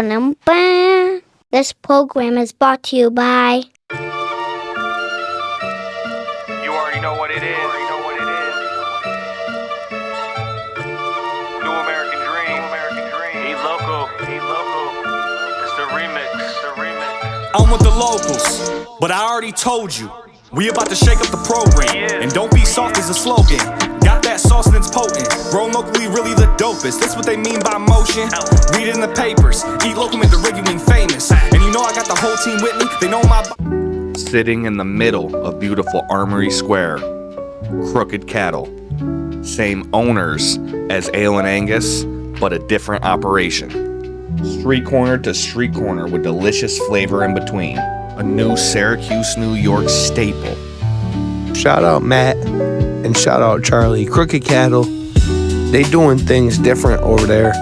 Ba-dum-ba. This program is brought to you by... You already know what it is. New American Dream. Eat local. It's the remix. I'm with the locals, but I already told you, we about to shake up the program. Yeah. And don't be soft is a slogan. Got that sauce and it's potent. Grown locally, really the dopest. That's what they mean by motion. Read it in the papers. Eat local, make the Ricky Wing famous. And you know I got the whole team with me. They know my... Sitting in the middle of beautiful Armory Square, Crooked Cattle. Same owners as Ale and Angus, but a different operation. Street corner to street corner with delicious flavor in between. A new Syracuse, New York staple. Shout out Matt and shout out Charlie. Crooked Cattle, they doing things different over there.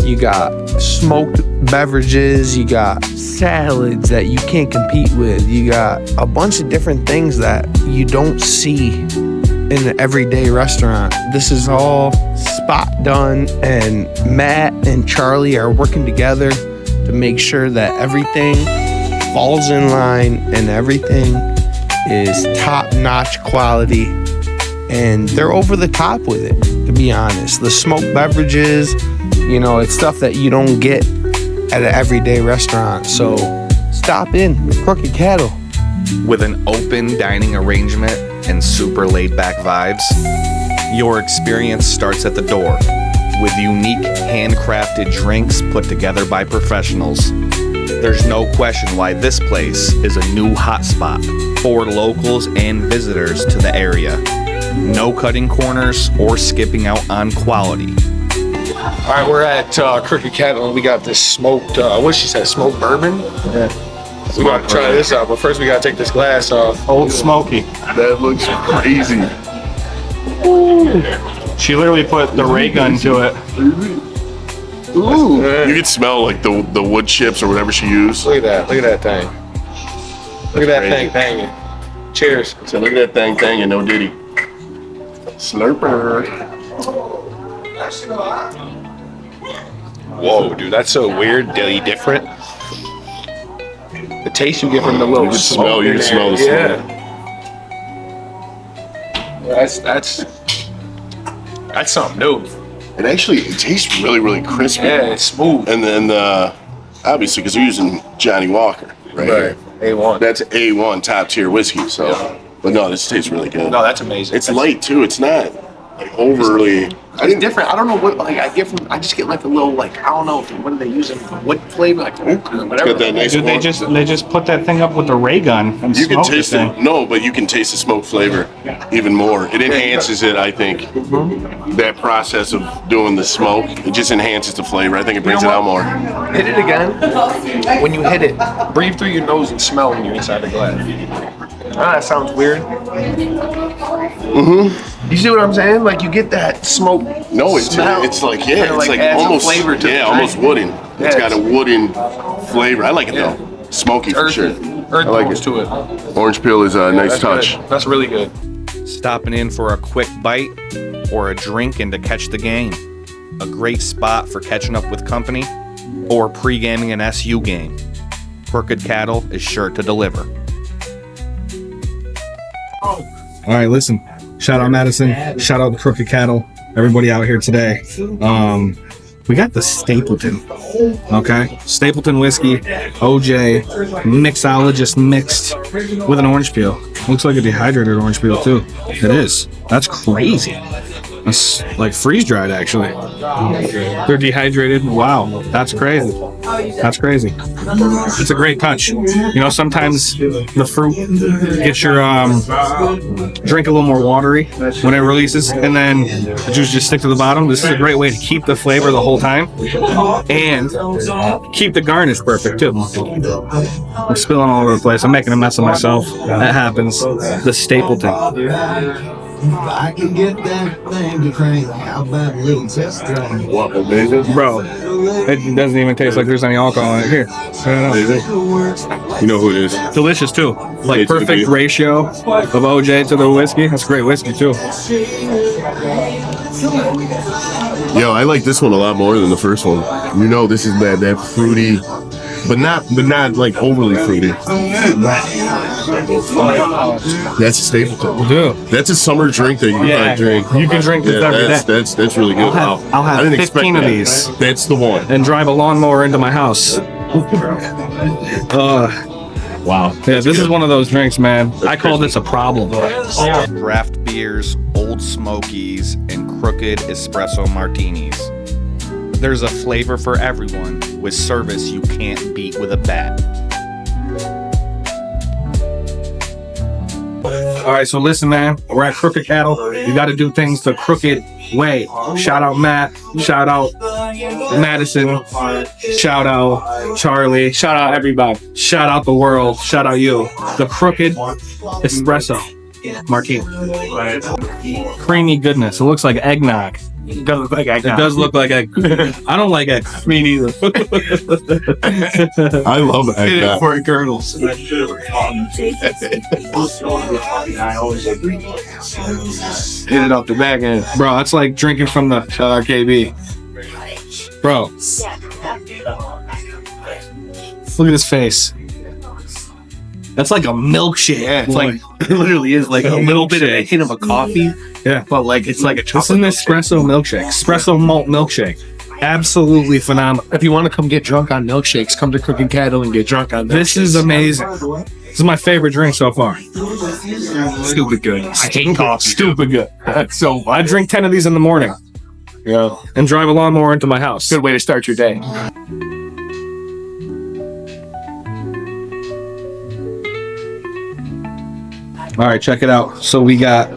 You got smoked beverages, you got salads that you can't compete with. You got a bunch of different things that you don't see in an everyday restaurant. This is all spot done, and Matt and Charlie are working together to make sure that everything falls in line and everything is top-notch quality, and they're over the top with it, to be honest. The smoked beverages, you know, it's stuff that you don't get at an everyday restaurant. So stop in Crooked Cattle. With an open dining arrangement and super laid-back vibes, your experience starts at the door with unique handcrafted drinks put together by professionals. There's no question why this place is a new hotspot for locals and visitors to the area. No cutting corners or skipping out on quality. All right, we're at Crooked Cattle, and we got this smoked, what she said, smoked bourbon? Yeah. We gotta try this out, but first we gotta take this glass off. Old Smoky. That looks crazy. She literally put the ray gun to it. Ooh. You can smell like the wood chips or whatever she used. Look at that thing. Look at that thing banging. Cheers. So look at that thing banging, no diddy. Slurper. Whoa, dude, that's so weird, dilly different. The taste you get from the little You can smell the smell. That's something new. It actually, it tastes really, really crispy. Yeah, it's smooth. And then, obviously, because they're using Johnny Walker, right? A1. That's A1 top tier whiskey. So, Yeah. But no, this tastes really good. No, that's amazing. It's light too. It's not like overly. It's different. I don't know what I get from. I just get like a little I don't know what are they using? What flavor? Like oak or whatever. Got that nice Dude, they just put that thing up with the ray gun and You can smoked taste the it. thing. No, but you can taste the smoke flavor even more. It enhances it, I think. That process of doing the smoke, it just enhances the flavor. I think it brings it out more. Hit it again. When you hit it, breathe through your nose and smell when you're inside the glass. That sounds weird. You see what I'm saying? Like you get that smoke. No, it's smell. like Kinda it's like adds a almost flavor to the almost drink. wooden. It's got a wooden flavor. I like it Yeah. though. Smoky for sure. Earth I like notes it. to it. Orange peel is a nice That's touch. good. That's really good. Stopping in for a quick bite or a drink and to catch the game. A great spot for catching up with company or pre-gaming an SU game. Crooked Cattle is sure to deliver. All right, listen. Shout out Madison. Shout out the Crooked Cattle. Everybody out here today. We got the Stapleton. Okay, Stapleton whiskey, OJ, mixologist mixed with an orange peel. Looks like a dehydrated orange peel too. It is. That's crazy. It's like freeze dried actually. They're dehydrated. Wow, that's crazy. That's crazy. It's a great touch. You know, sometimes the fruit gets your drink a little more watery when it releases, and then the juice just stick to the bottom. This is a great way to keep the flavor the whole time and keep the garnish perfect too. I'm spilling all over the place. I'm making a mess of myself. That happens. The Stapleton. I can get that thing to crank. How about a little test drive? What, amazing? Bro, it doesn't even taste like there's any alcohol in it. Here. You know who it is. Delicious too. Like It's perfect good. ratio of OJ to the whiskey. That's great whiskey too. Yo, I like this one a lot more than the first one. You know, this is that fruity, but not like overly fruity. That's a Stapleton. Dude, that's a summer drink that you can drink. You can drink this every day. That's really good. I'll have 15 of these. That's the one. And drive a lawnmower into my house. Wow. Yeah, this is one of those drinks, man. I call this a problem. Draft beers, Old Smokies, and crooked espresso martinis. There's a flavor for everyone with service you can't beat with a bat. All right, so listen, man. We're at Crooked Cattle. You got to do things the crooked way. Shout out Matt. Shout out Madison. Shout out Charlie. Shout out everybody. Shout out the world. Shout out you. The Crooked Espresso Martini. Creamy goodness. It looks like eggnog. It does look like eggnog. It does look like egg. I don't like egg. Me neither. I love eggnog. For kernels. Hit it off the back end. Bro, that's like drinking from the KB. Bro. Look at his face. That's like a milkshake. Yeah, it's like, it literally is like a little bit of a hint of a coffee. Yeah. But like, it's like a chocolate. It's an espresso milkshake. Espresso malt milkshake. Absolutely phenomenal. If you want to come get drunk on milkshakes, come to Crooked Cattle and get drunk on milkshakes. This is amazing. This is my favorite drink so far. Stupid good. I hate coffee. Stupid good. So I drink 10 of these in the morning. Yeah. And drive a lawnmower into my house. Good way to start your day. All right, check it out. So we got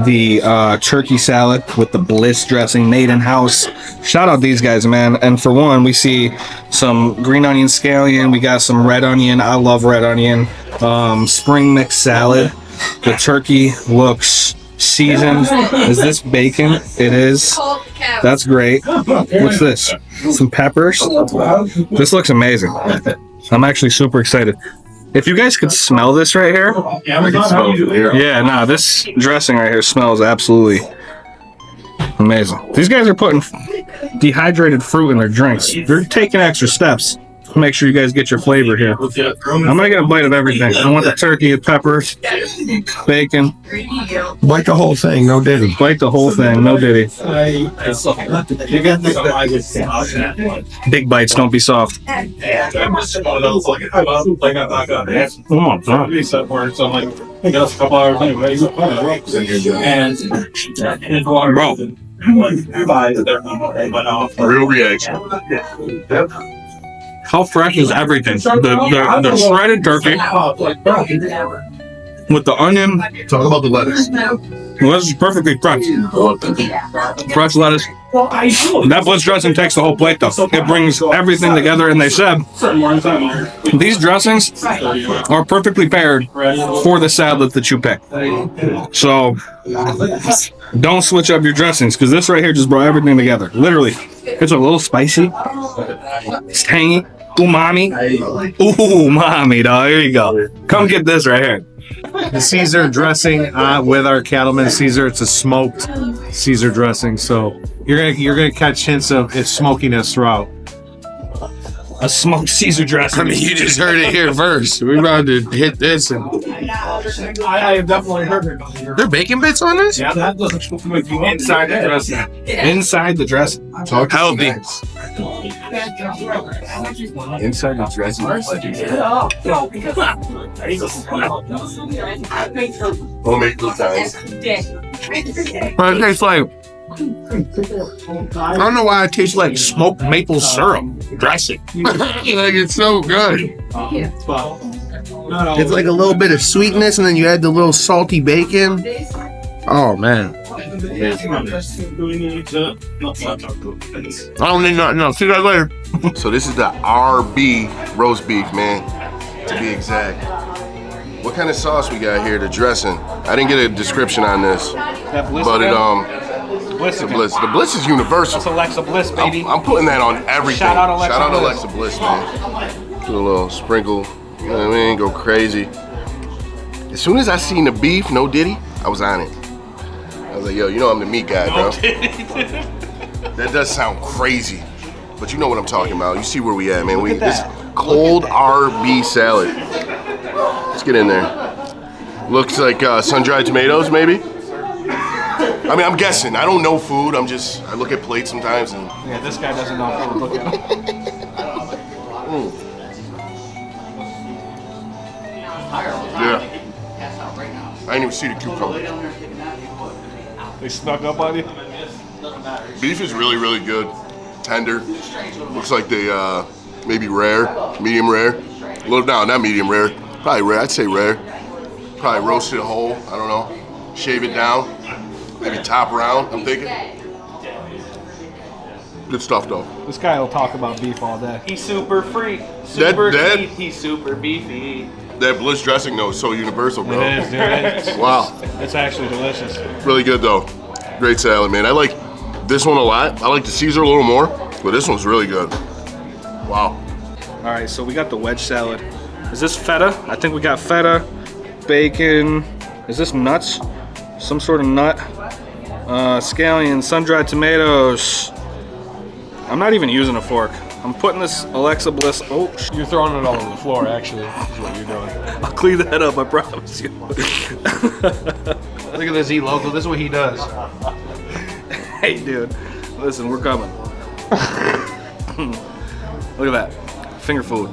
the turkey salad with the bliss dressing made in house. Shout out these guys, man. And for one, we see some green onion scallion. We got some red onion. I love red onion. Spring mix salad. The turkey looks seasoned. Is this bacon? It is. That's great. What's this? Some peppers. This looks amazing. I'm actually super excited. If you guys could smell this right here. Yeah, nah, this dressing right here smells absolutely amazing. These guys are putting dehydrated fruit in their drinks. They're taking extra steps to make sure you guys get your flavor here. I'm gonna get a bite of everything. I want the turkey, peppers, bacon. Bite the whole thing, no diddy. Bite the whole thing, no diddy. Big bites, don't be soft. Oh my God. Bro. Real reaction. How fresh is everything? The shredded turkey with the onion. Talk about the lettuce. The lettuce is perfectly fresh. Fresh lettuce. That bliss dressing takes the whole plate though. It brings everything together, and they said these dressings are perfectly paired for the salad that you pick. So don't switch up your dressings, because this right here just brought everything together. Literally. It's a little spicy. It's tangy. Umami. Umami, dog. Here you go. Come get this right here. The Caesar dressing with our Cattleman Caesar. It's a smoked Caesar dressing, so you're gonna catch hints of its smokiness throughout. A smoked Caesar dressing. I mean, you just heard it here first. We're about to hit this. And I have definitely heard it. there are bacon bits on this? Yeah, that doesn't Inside the dressing. Inside the dressing. Healthy. Inside the dressing. Homemade good times. But it tastes like, I don't know why it tastes like smoked maple syrup dressing. Like, it's so good. It's like a little bit of sweetness, and then you add the little salty bacon. Oh man. I don't need nothing else. See you guys later. So this is the RB roast beef, man, to be exact. What kind of sauce we got here? The dressing. I didn't get a description on this, but the bliss. The bliss is universal. It's Alexa Bliss, baby. I'm putting that on everything. Shout out Alexa Bliss, man. Do a little sprinkle. You know what I mean? Go crazy. As soon as I seen the beef, no diddy, I was on it. was like, yo, you know I'm the meat guy, bro. That does sound crazy, but you know what I'm talking about. You see where we at, man. This cold RB salad. Let's get in there. Looks like sun-dried tomatoes, maybe. I mean, I'm guessing. I don't know food. I look at plates sometimes and. Yeah, this guy doesn't know food. Look at him. Yeah. I didn't even see the cucumber. They snuck up on you? Beef is really, really good. Tender. Looks like they maybe rare, medium rare. A little down, not medium rare. Probably rare. I'd say rare. Probably roasted whole. I don't know. Shave it down. Maybe top round. I'm thinking. Good stuff though. This guy will talk about beef all day. He's super free. Super that- sweet. He's super beefy. That bliss dressing though is so universal, bro. It is, dude. Wow. It's actually delicious. Really good though. Great salad, man. I like this one a lot. I like the Caesar a little more, but this one's really good. Wow. All right, so we got the wedge salad. Is this feta? I think we got feta, bacon. Is this nuts? Some sort of nut. Scallion, sun-dried tomatoes. I'm not even using a fork. I'm putting this Alexa Bliss. Oh, You're throwing it all over the floor, actually, is what you're doing. I'll clean that up, I promise you. Look at this eat local. This is what he does. Hey, dude. Listen, we're coming. Look at that. Finger food.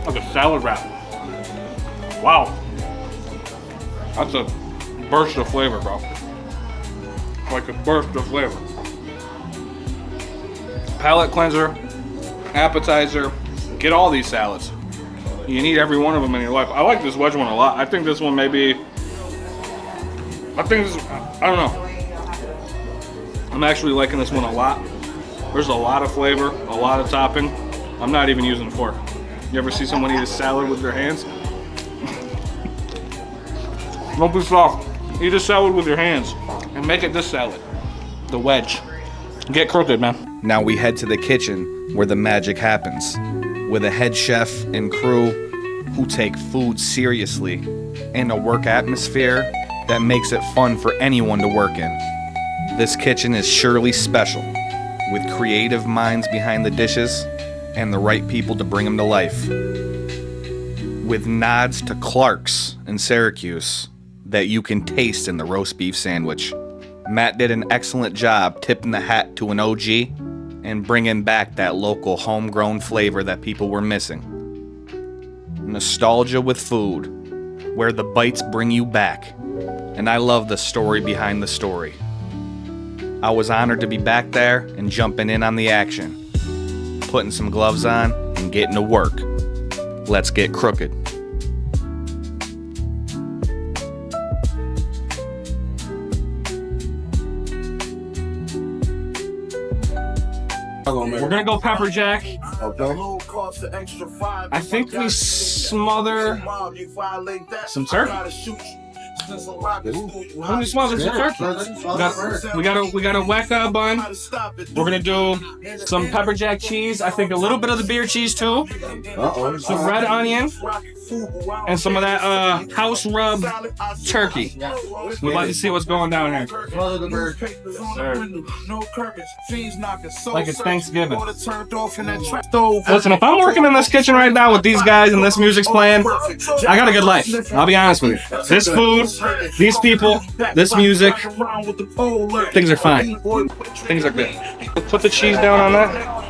Like a salad wrap. Wow. That's a burst of flavor, bro. Like a burst of flavor. Palate cleanser, appetizer, get all these salads. You need every one of them in your life. I like this wedge one a lot. I think this one may be, I don't know. I'm actually liking this one a lot. There's a lot of flavor, a lot of topping. I'm not even using a fork. You ever see someone eat a salad with their hands? Don't be soft. Eat a salad with your hands and make it this salad. The wedge. Get crooked, man. Now we head to the kitchen where the magic happens, with a head chef and crew who take food seriously and a work atmosphere that makes it fun for anyone to work in. This kitchen is surely special, with creative minds behind the dishes and the right people to bring them to life. With nods to Clark's in Syracuse that you can taste in the roast beef sandwich. Matt did an excellent job tipping the hat to an OG and bringing back that local homegrown flavor that people were missing. Nostalgia with food, where the bites bring you back. And I love the story behind the story. I was honored to be back there and jumping in on the action, putting some gloves on and getting to work. Let's get crooked. We're gonna go pepper jack. I think we smother some turkey. When we smother some turkey, we got a weka bun. We're gonna do some pepper jack cheese. I think a little bit of the beer cheese too. Some red onion and some of that house rub turkey. We'd like to see what's going down here. Like it's Thanksgiving. Listen, if I'm working in this kitchen right now with these guys and this music's playing, I got a good life. I'll be honest with you. This food, these people, this music, things are fine. Things are good. Put the cheese down on that.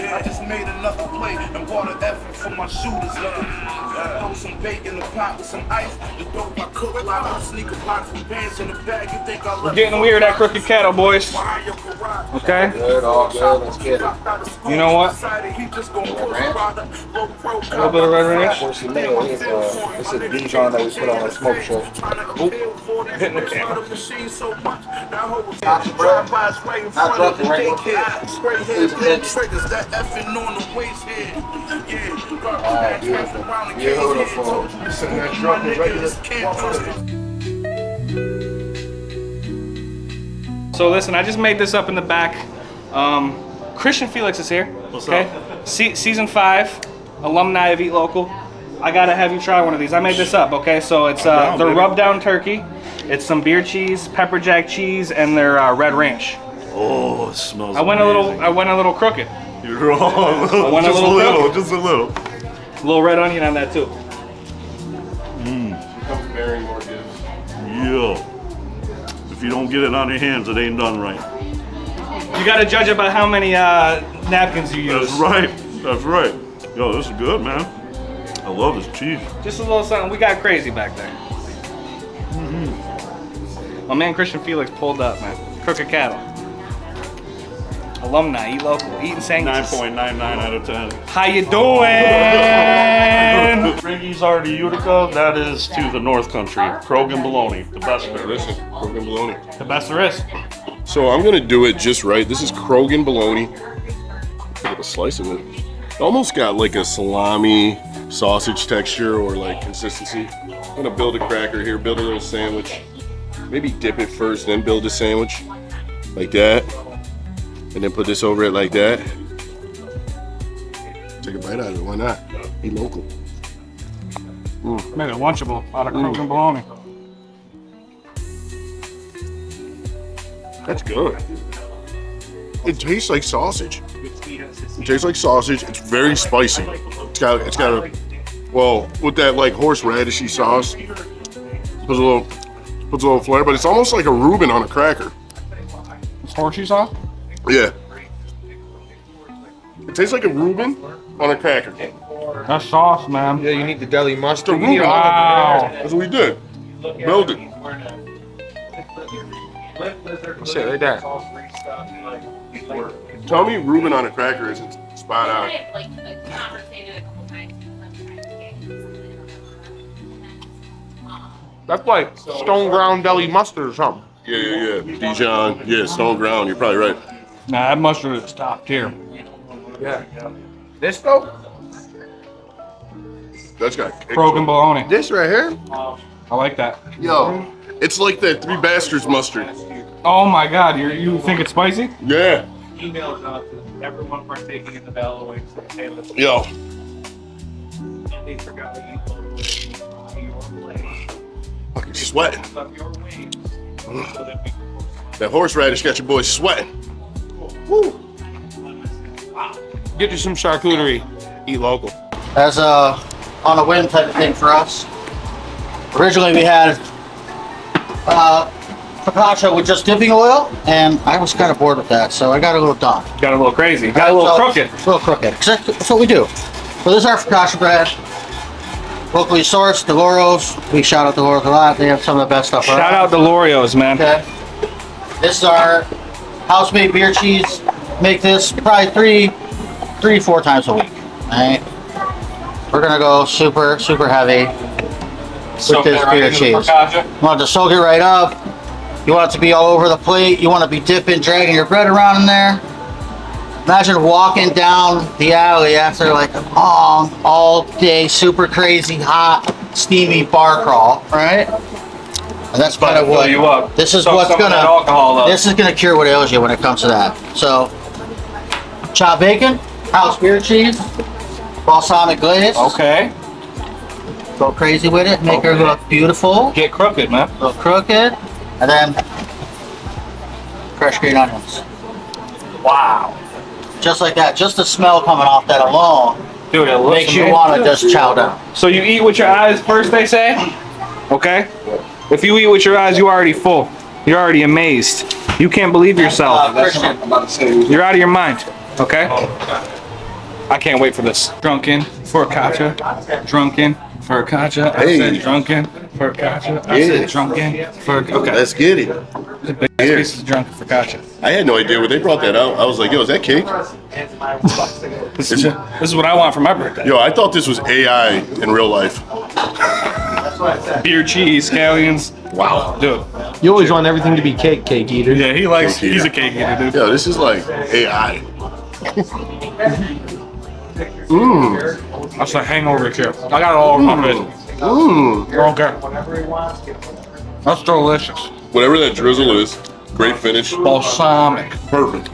I just made another play and bought an effort for my shooters. Throw some bacon in the pot with some ice. The dope I cook like a sneaker box with pants in the bag. You think I We're getting weird at Crooked Cattle, boys. Okay? Good, all good. Let's get it. You know what? a little bit of red ranch. This is Dijon that we put on our smoke show. Hitting the camera. Not drunken, right? That effing on the waist here. Beautiful. So listen, I just made this up in the back. Christian Felix is here. What's up? Season 5, alumni of Eat Local. I gotta have you try one of these. I made this up, okay? So it's the rub down turkey. It's some beer cheese, pepper jack cheese, and their red ranch. Oh, it smells I went a little crooked. You're wrong. I went just a little just a little. A little red onion on that too. Becomes very gorgeous. Yeah. If you don't get it on your hands, it ain't done right. You gotta judge it by how many napkins you use. That's right. That's right. Yo, this is good, man. I love this cheese. Just a little something. We got crazy back there. My man Christian Felix pulled up, man. Crooked Cattle. Alumni, Eat Local, eating sandwiches. 9.99 out of 10. How you doing? BenGz are to Utica. That is to the North Country. Krogan bologna, the best there. Listen, Krogan bologna. The best there is. So I'm gonna do it just right. This is Krogan bologna. Pick up a slice of it. It almost got like a salami sausage texture or like consistency. I'm gonna build a cracker here, build a little sandwich. Maybe dip it first, then build a sandwich. Like that. And then put this over it like that. Take a bite out of it, why not? Eat local. Made it lunchable out of Krogan bologna. That's good. It tastes like sausage. It tastes like sausage. It's very spicy. It's got a, well, with that like horseradishy sauce, puts a little flair, but it's almost like a Reuben on a cracker. It's horseshoe sauce? Yeah. It tastes like a Reuben on a cracker. That sauce, man. Yeah, you need the deli mustard. It's a Reuben. Wow. That's what we did. Build it. Shit, right there. Tell me Reuben on a cracker isn't spot on. That's like stone ground deli mustard or something. Yeah. Dijon. Yeah, stone ground. You're probably right. Nah, that mustard is top tier. Yeah. This though? That's got Krogan bologna. This right here? I like that. Yo, it's like that Three Bastards mustard. Oh my god, you think it's spicy? Yeah. Emails out to everyone partaking in the Bella Wings. Hey, let's Yo. They forgot to eat your place. Fucking sweating. Of your wings. That horseradish got your boys sweating. Woo. Get you some charcuterie. Eat local. As on a whim type of thing for us. Originally we had focaccia with just dipping oil, and I was kind of bored with that, so I got a little dumb. Got a little crazy. Got a little crooked. A little crooked. That's what we do. So this is our focaccia bread. Locally sourced, Deloros. We shout out Deloros a lot. They have some of the best stuff around. Shout out Delorios, man. Okay. This is our house-made beer cheese. Make this probably 3-4 times a week. Alright. We're gonna go super heavy with this beer cheese. You want to soak it right up. You want it to be all over the plate. You want to be dipping, dragging your bread around in there. Imagine walking down the alley after like a long, all day, super crazy, hot, steamy bar crawl, right? And that's kind of what you up. this is Soak what's some of that alcohol gonna up. this is gonna cure what ails you when it comes to that. So, chopped bacon, house beer cheese, balsamic glaze. Okay. Go crazy with it, make her look beautiful. Get crooked, man. Look crooked, and then fresh green onions. Wow. Just like that, just the smell coming off that alone, Dude, it looks makes you amazing. want to just chow down. So you eat with your eyes first, they say? Okay? If you eat with your eyes, you're already full. You're already amazed. You can't believe yourself. Christian. You're out of your mind. Okay? I can't wait for this. Drunken, focaccia. Drunken, focaccia. I said drunken, focaccia. I said drunken, focaccia. Okay. Let's get it. The big piece of drunken focaccia. I had no idea when they brought that out. I was like, yo, is that cake? This is what I want for my birthday. Yo, I thought this was AI in real life. Beer, cheese, scallions. Wow, dude. You always want everything to be cake eater. Yeah, he's a cake eater, dude. Yo, this is like AI. That's a hangover chip. I got it all over my face. Okay. That's delicious. Whatever that drizzle is, great finish. Balsamic. Perfect.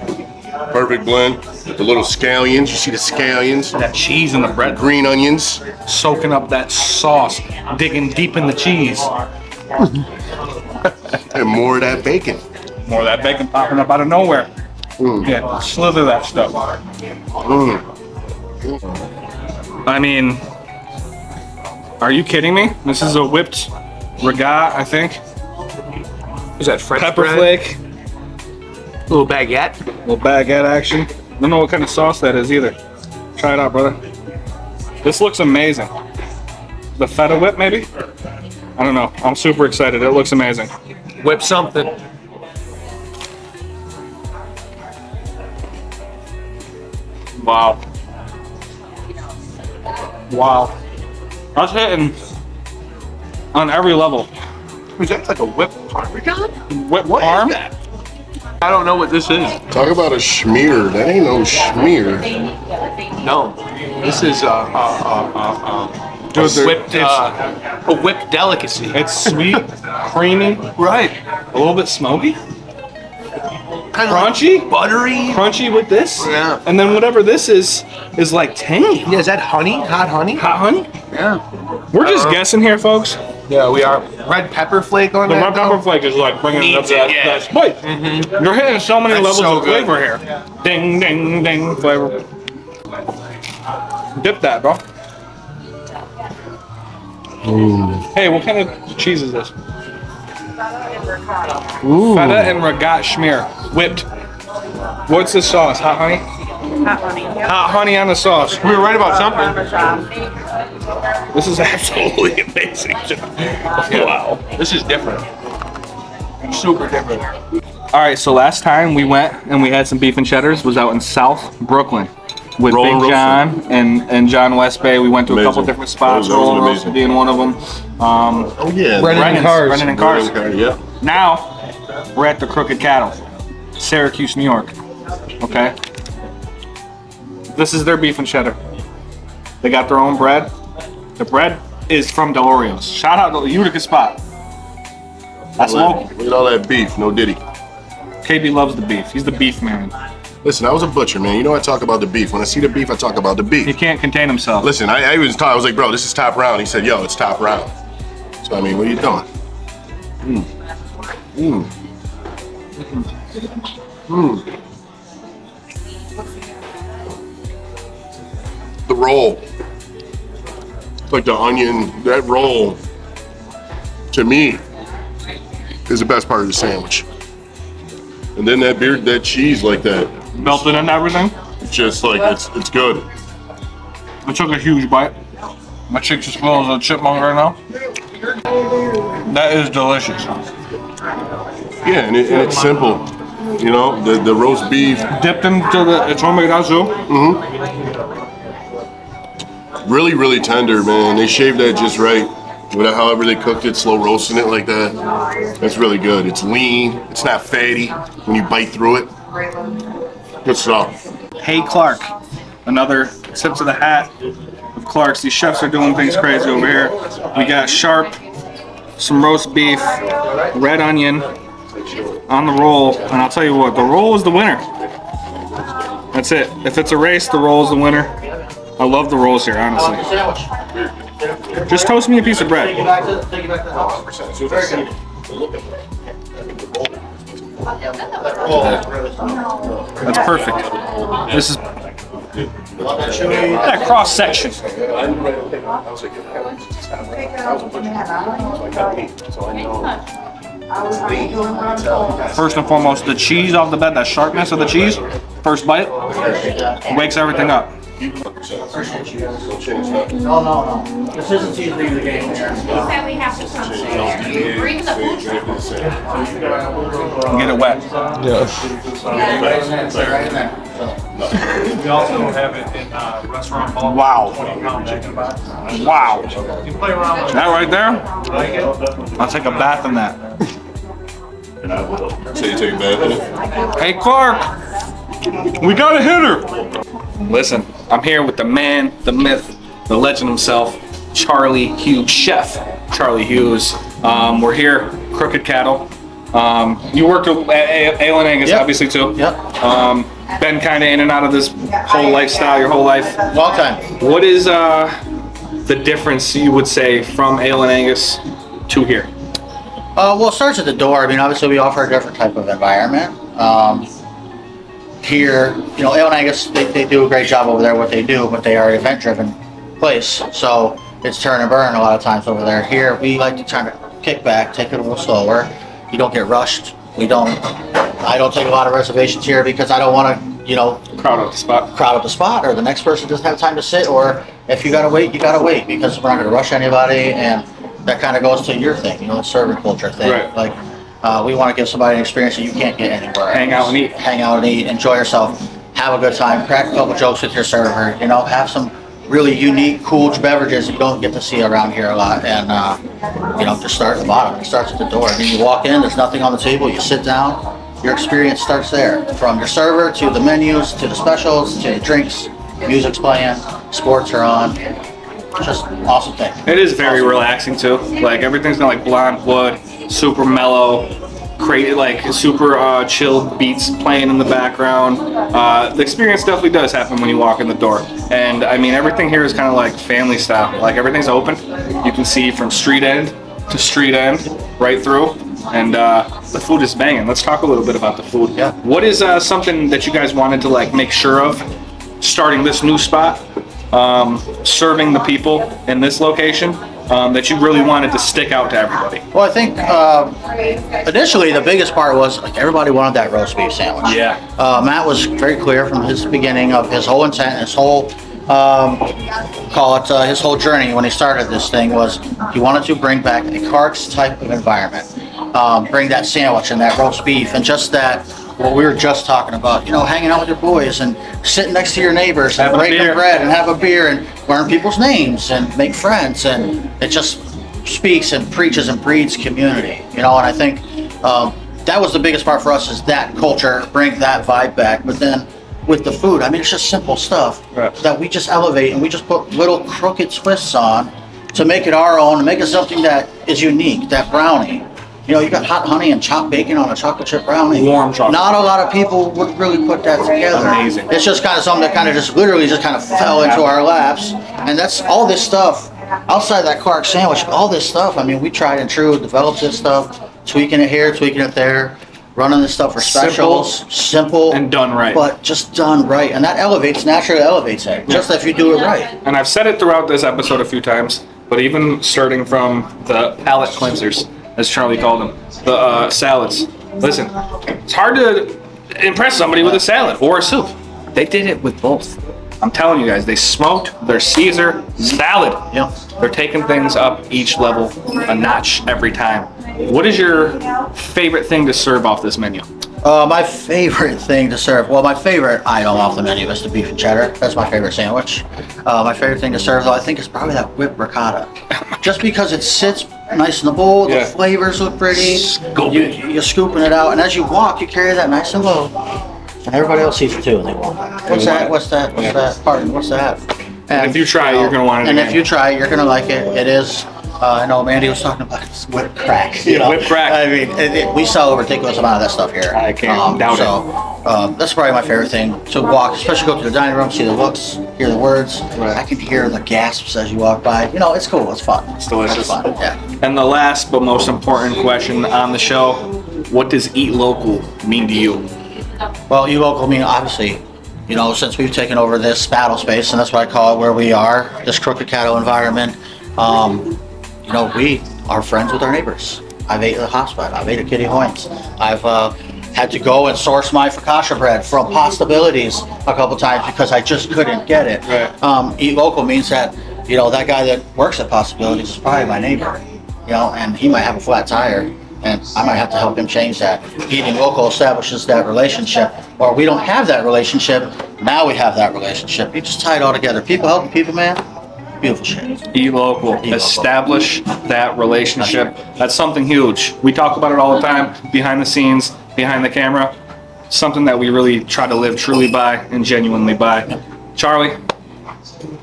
Perfect blend. The little scallions. You see the scallions? That cheese and the bread. Green onions. Soaking up that sauce. Digging deep in the cheese. And more of that bacon. More of that bacon popping up out of nowhere. Yeah, slither that stuff. I mean, are you kidding me? This is a whipped regat, I think. Is that French Pepper bread? flake. Little baguette. Little baguette action. Don't know what kind of sauce that is either. Try it out, brother. This looks amazing. The feta whip, maybe? I don't know. I'm super excited. It looks amazing. Whip something. Wow. Wow. That's hitting on every level. Is that like a whipped parmesan? Whipped What parm? is that? I don't know what this is. Talk about a schmear. That ain't no schmear. No, this is a whipped delicacy. It's sweet, creamy, Right. a little bit smoky, Kind of crunchy, like buttery. crunchy with this. Yeah. And then whatever this is like tangy. Yeah, is that honey? Hot honey? Hot honey? Yeah. We're just guessing here, folks. Yeah, we are. Red pepper flake on The that. red pepper flake is like bringing it up Needs to it, that, yeah. that spice. You're hitting so many That's levels so of good. flavor here. Ding, ding, ding, flavor. Dip that, bro. Hey, what kind of cheese is this? Feta and regat schmear, whipped. What's the sauce? Hot honey? Hot honey. Yep. Hot honey on the sauce. We were right about something. This is absolutely amazing. Wow. This is different. Super different. All right, so last time we went and we had some beef and cheddars was out in South Brooklyn with Rolling Big John and John West Bay. We went to a couple Amazing. different spots, That was Rolling amazing. Roasted being one of them. Oh yeah. Brennan and Cars. Yeah. Now we're at the Crooked Cattle, Syracuse, New York. Okay. This is their beef and cheddar. They got their own bread. The bread is from Del Orio's. Shout out to Utica spot. That's local. Look at all that beef. No diddy. KB loves the beef. He's the beef man. Listen, I was a butcher, man. You know I talk about the beef. When I see the beef, I talk about the beef. He can't contain himself. Listen, I was like, bro, this is top round. He said, yo, it's top round. So I mean, what are you doing? The roll. It's like the onion, that roll, to me, is the best part of the sandwich. And then that cheese like that. Melted in everything. It's just like, it's good. I took a huge bite. My cheeks as full as a chipmunk right now. That is delicious. Yeah, and it's simple. You know, the roast beef. Dipped into the tomato. Really, really tender, man. They shaved that just right. However they cooked it, slow roasting it like that. That's really good. It's lean. It's not fatty when you bite through it. Good stuff. Hey Clark, another tip to the hat of Clark's. These chefs are doing things crazy over here. We got sharp, some roast beef, red onion on the roll, and I'll tell you what, the roll is the winner. That's it. If it's a race, the roll is the winner. I love the rolls here, honestly. Just toast me a piece of bread. Take it back to the house. Very good. That's perfect. This is that cross section. First and foremost, the cheese off the bed, that sharpness of the cheese, first bite, wakes everything up. No. This isn't seasoning the game here. He said we have to come to bring the food truck. Get it wet. We also have it in restaurant hall. Wow. 20-pound chicken box. Wow. You play around with That right there, like it. I'll take a bath in that. So you take a bath in it? Hey Clark, we got a hitter. Listen, I'm here with the man, the myth, the legend himself, Charlie Hughes, Chef Charlie Hughes. We're here, Crooked Cattle. You worked with Alan Angus, Yep. obviously too. Yep. been kind of in and out of this whole lifestyle your whole life. Long time. What is the difference you would say from Ale and Angus to here? Well, it starts at the door. I mean, obviously we offer a different type of environment. Here, Ale and Angus, they do a great job over there what they do, but they are an event-driven place. So it's turn and burn a lot of times over there. Here, we like to try to kick back, take it a little slower. You don't get rushed. I don't take a lot of reservations here because I don't want to, crowd up the spot. Or the next person doesn't have time to sit, or if you gotta wait, you gotta wait, because we're not gonna rush anybody, and that kind of goes to your thing, the serving culture thing. Right. Like, we want to give somebody an experience that you can't get anywhere else. Hang out and eat, enjoy yourself, have a good time, crack a couple jokes with your server, have some really unique, cool beverages you don't get to see around here a lot, and just start at the bottom. It starts at the door. I mean, you walk in, there's nothing on the table, you sit down, your experience starts there. From your server, to the menus, to the specials, to the drinks, music's playing, sports are on. Just awesome thing. It is very relaxing too. Like everything's got like blonde wood, super mellow, super chilled beats playing in the background. The experience definitely does happen when you walk in the door. And I mean, everything here is kind of like family style. Like everything's open. You can see from street end to street end, right through. And the food is banging. Let's talk a little bit about the food. Yeah. What is something that you guys wanted to make sure of starting this new spot? Serving the people in this location that you really wanted to stick out to everybody? Well, I think initially the biggest part was everybody wanted that roast beef sandwich. Yeah. Matt was very clear from his beginning of his whole intent, his whole his whole journey when he started this thing was he wanted to bring back a Clark's type of environment, bring that sandwich and that roast beef and just that. What we were just talking about, hanging out with your boys and sitting next to your neighbors and breaking bread and have a beer and learn people's names and make friends, and it just speaks and preaches and breeds community, and I think that was the biggest part for us, is that culture, bring that vibe back. But then with the food, I mean, it's just simple stuff that we just elevate and we just put little crooked twists on to make it our own, to make it something that is unique, that brownie. You got hot honey and chopped bacon on a chocolate chip brownie. Warm chocolate. Not a lot of people would really put that together. Amazing. It's just kind of something that kind of just literally just kind of fell into our laps. And that's all this stuff, outside that Clark sandwich, all this stuff, I mean, we tried and true, developed this stuff, tweaking it here, tweaking it there, running this stuff for specials. Simple. And done right. But just done right. And that naturally elevates it, just if you do it right. And I've said it throughout this episode a few times, but even starting from the palate cleansers, as Charlie called them, the salads. Listen, it's hard to impress somebody with a salad or a soup. They did it with both. I'm telling you guys, they smoked their Caesar salad. Yep. They're taking things up each level a notch every time. What is your favorite thing to serve off this menu? My favorite thing to serve, well, my favorite item off the menu is the beef and cheddar. That's my favorite sandwich. My favorite thing to serve, though, I think is probably that whipped ricotta. Just because it sits nice in the bowl, the flavors look pretty, you're scooping it out, and as you walk, you carry that nice and low, and everybody else sees it too, and they want that. What's that? Pardon, what's that? And if you try it, you're going to want it And again. if you try it, you're going to like it. It is... I know Mandy was talking about whipped crack. Whipped crack. I mean, we sell a ridiculous amount of that stuff here. I can't doubt it. That's probably my favorite thing to walk, especially go to the dining room, see the looks, hear the words. Right. I can hear the gasps as you walk by. It's cool. It's fun. It's delicious. It's fun. Yeah. And the last but most important question on the show: what does eat local mean to you? Well, eat local mean obviously. Since we've taken over this battle space, and that's what I call it, where we are, this crooked cattle environment. We are friends with our neighbors. I've ate at the hotspot. I've ate at Kitty Hoynes. I've had to go and source my focaccia bread from Possibilities a couple times because I just couldn't get it. Right. Eat local means that, that guy that works at Possibilities is probably my neighbor, and he might have a flat tire, and I might have to help him change that. Eating local establishes that relationship, or we don't have that relationship, now we have that relationship. You just tie it all together. People helping people, man. Beautiful shit. Eat local. Establish that relationship. That's something huge. We talk about it all the time, behind the scenes, behind the camera. Something that we really try to live truly by and genuinely by. Charlie,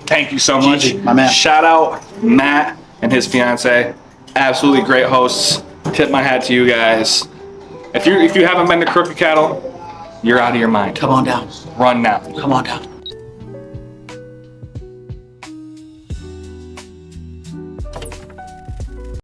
thank you so much. My man. Shout out Matt and his fiance. Absolutely great hosts. Tip my hat to you guys. If you haven't been to Crooked Cattle, You're out of your mind. Come on down. Run now. Come on down.